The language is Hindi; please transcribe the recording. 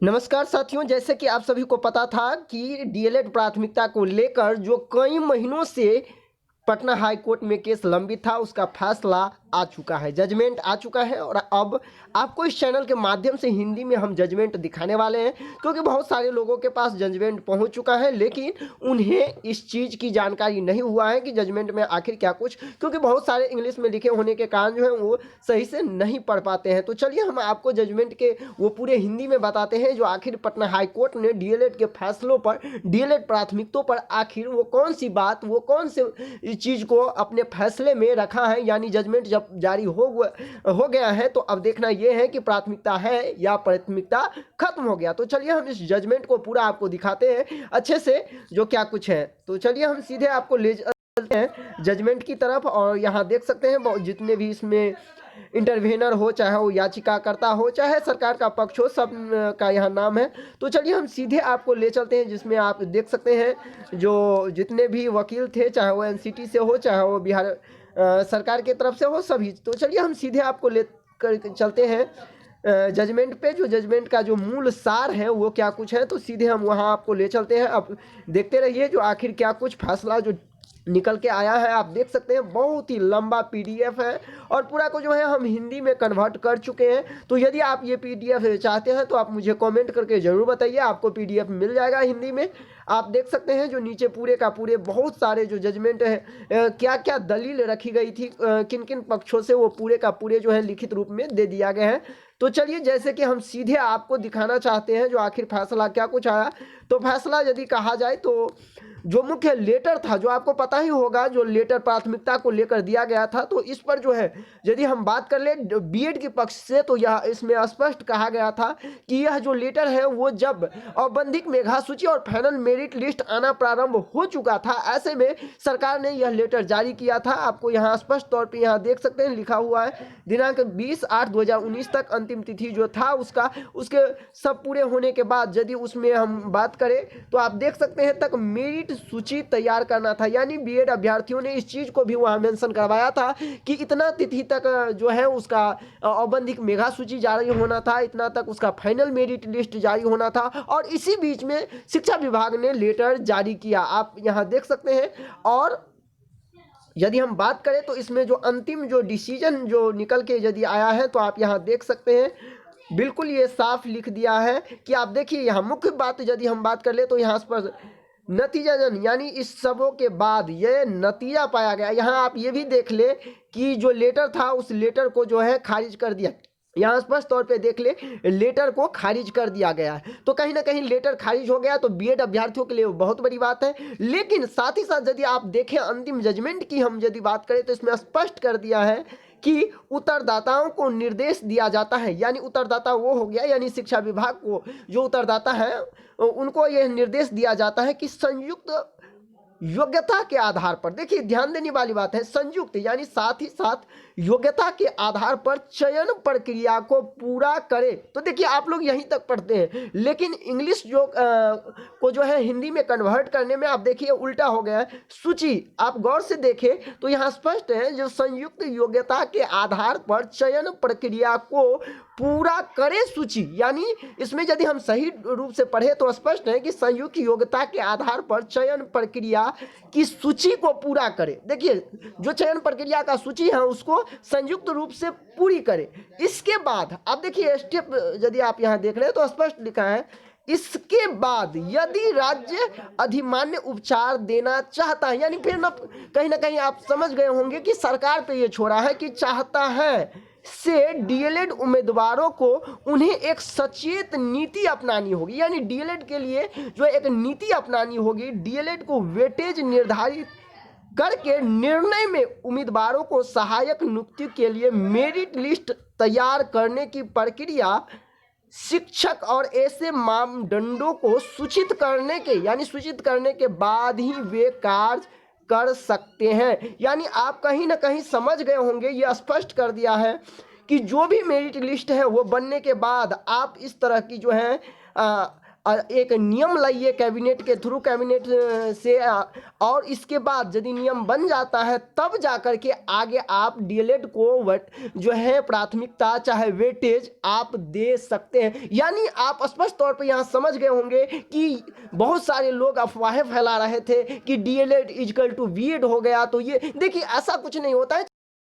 नमस्कार साथियों, जैसे कि आप सभी को पता था कि डीएलएड प्राथमिकता को लेकर जो कई महीनों से पटना हाई कोर्ट में केस लंबित था, उसका फैसला आ चुका है, जजमेंट आ चुका है। और अब आपको इस चैनल के माध्यम से हिंदी में हम जजमेंट दिखाने वाले हैं, क्योंकि बहुत सारे लोगों के पास जजमेंट पहुंच चुका है, लेकिन उन्हें इस चीज़ की जानकारी नहीं हुआ है कि जजमेंट में आखिर क्या कुछ, क्योंकि बहुत सारे इंग्लिश में लिखे होने के कारण जो है वो सही से नहीं पढ़ पाते हैं। तो चलिए हम आपको जजमेंट के वो पूरे हिंदी में बताते हैं, जो आखिर पटना हाई कोर्ट ने डीएलएड के फैसलों पर, डीएलएड प्राथमिकताओं पर आखिर वो कौन सी बात, वो कौन से इस चीज़ को अपने फैसले में रखा है। यानी जजमेंट जब जारी हो गया है, तो अब देखना यह है कि प्राथमिकता है या प्राथमिकता खत्म हो गया। तो चलिए हम इस जजमेंट को पूरा आपको दिखाते हैं अच्छे से, जो क्या कुछ है। तो चलिए हम सीधे आपको ले चलते हैं जजमेंट की तरफ। और यहाँ देख सकते हैं जितने भी इसमें इंटरवेनर हो, चाहे वो याचिकाकर्ता हो, चाहे सरकार का पक्ष हो, सब का यहाँ नाम है। तो चलिए हम सीधे आपको ले चलते हैं, जिसमें आप देख सकते हैं जो जितने भी वकील थे, चाहे वो एनसीटी से हो, चाहे वो बिहार सरकार की तरफ से हो, सभी। तो चलिए हम सीधे आपको ले कर चलते हैं जजमेंट पे, जो जजमेंट का जो मूल सार है वो क्या कुछ है। तो सीधे हम वहाँ आपको ले चलते हैं। अब देखते रहिए जो आखिर क्या कुछ फैसला जो निकल के आया है। आप देख सकते हैं बहुत ही लंबा पीडीएफ है, और पूरा को जो है हम हिंदी में कन्वर्ट कर चुके हैं। तो यदि आप ये पीडीएफ चाहते हैं तो आप मुझे कमेंट करके ज़रूर बताइए, आपको पीडीएफ मिल जाएगा हिंदी में। आप देख सकते हैं जो नीचे पूरे का पूरे बहुत सारे जो जजमेंट है, क्या क्या दलील रखी गई थी, किन किन पक्षों से, वो पूरे का पूरे जो है लिखित रूप में दे दिया गया है। तो चलिए जैसे कि हम सीधे आपको दिखाना चाहते हैं जो आखिर फैसला क्या कुछ आया। तो फैसला यदि कहा जाए तो जो मुख्य लेटर था, जो आपको पता ही होगा, जो लेटर प्राथमिकता को लेकर दिया गया था, तो इस पर जो है यदि हम बात कर ले बीएड के पक्ष से, तो यह इसमें स्पष्ट कहा गया था कि यह जो लेटर है वो जब औपबंधिक मेधा सूची और फाइनल मेरिट लिस्ट आना प्रारंभ हो चुका था, ऐसे में सरकार ने यह लेटर जारी किया था। आपको यहाँ स्पष्ट तौर पर यहाँ देख सकते हैं लिखा हुआ है दिनांक 20/8/2019 तक अंतिम तिथि जो था उसका, उसके सब पूरे होने के बाद यदि उसमें हम बात करें तो आप देख सकते हैं तक मेरिट सूची तैयार करना था। यानी बीएड अभ्यर्थियों ने इस चीज को भी वहां मेंशन करवाया था कि इतना तिथि तक जो है उसका औपबंधिक मेधा सूची जारी होना था, इतना तक उसका फाइनल मेरिट लिस्ट जारी होना था, और इसी बीच में शिक्षा विभाग ने लेटर जारी किया, आप यहाँ देख सकते हैं। और यदि हम बात करें तो इसमें जो अंतिम जो डिसीजन जो निकल के यदि आया है, तो आप यहाँ देख सकते हैं बिल्कुल ये साफ लिख दिया है कि आप देखिए यहाँ मुख्य बात यदि हम बात कर ले तो यहाँ पर नतीजाजन, यानी इस सबों के बाद ये नतीजा पाया गया। यहाँ आप ये भी देख ले कि जो लेटर था उस लेटर को जो है खारिज कर दिया, यहाँ स्पष्ट तौर पे देख ले लेटर को खारिज कर दिया गया है। तो कहीं ना कहीं लेटर खारिज हो गया, तो बीएड अभ्यर्थियों के लिए बहुत बड़ी बात है। लेकिन साथ ही साथ यदि आप देखें अंतिम जजमेंट की हम यदि बात करें तो इसमें स्पष्ट कर दिया है कि उत्तरदाताओं को निर्देश दिया जाता है, यानी उत्तरदाता वो हो गया, यानी शिक्षा विभाग को जो उत्तरदाता है उनको यह निर्देश दिया जाता है कि संयुक्त योग्यता के आधार पर, देखिए ध्यान देने वाली बात है, संयुक्त यानी साथ ही साथ योग्यता के आधार पर चयन प्रक्रिया को पूरा करे। तो देखिए आप लोग यहीं तक पढ़ते हैं, लेकिन इंग्लिश जो को जो है हिंदी में कन्वर्ट करने में आप देखिए उल्टा हो गया है। सूची आप गौर से देखें तो यहाँ स्पष्ट है जो संयुक्त योग्यता के आधार पर चयन प्रक्रिया को पूरा करे सूची, यानी इसमें यदि हम सही रूप से पढ़े तो स्पष्ट है कि संयुक्त योग्यता के आधार पर चयन प्रक्रिया की सूची को पूरा करे। देखिए जो चयन प्रक्रिया का सूची है उसको संयुक्त रूप से पूरी करे। इसके बाद आप देखिए स्टेप यदि आप यहाँ देख रहे हैं तो स्पष्ट लिखा है, इसके बाद यदि राज्य अधिमान्य उपचार देना चाहता है, यानी फिर ना कहीं आप समझ गए होंगे कि सरकार पे ये छोड़ा है कि चाहता है से डीएलएड उम्मीदवारों को उन्हें एक सचेत नीति अपनानी होगी, यानी डीएलएड के लिए जो एक नीति अपनानी होगी, डीएलएड को वेटेज निर्धारित करके निर्णय में उम्मीदवारों को सहायक नियुक्ति के लिए मेरिट लिस्ट तैयार करने की प्रक्रिया शिक्षक और ऐसे मापदंडों को सूचित करने के, यानी सूचित करने के बाद ही वे कार्य कर सकते हैं। यानी आप कहीं ना कहीं समझ गए होंगे, ये स्पष्ट कर दिया है कि जो भी मेरिट लिस्ट है वो बनने के बाद आप इस तरह की जो है एक नियम लाइए कैबिनेट के थ्रू, कैबिनेट से और इसके बाद यदि नियम बन जाता है तब जाकर के आगे आप डीएलएड को जो है प्राथमिकता चाहे वेटेज आप दे सकते हैं। यानी आप स्पष्ट तौर पे यहाँ समझ गए होंगे कि बहुत सारे लोग अफवाहें फैला रहे थे कि डीएलएड इक्वल टू बीएड हो गया, तो ये देखिए ऐसा कुछ नहीं होता है।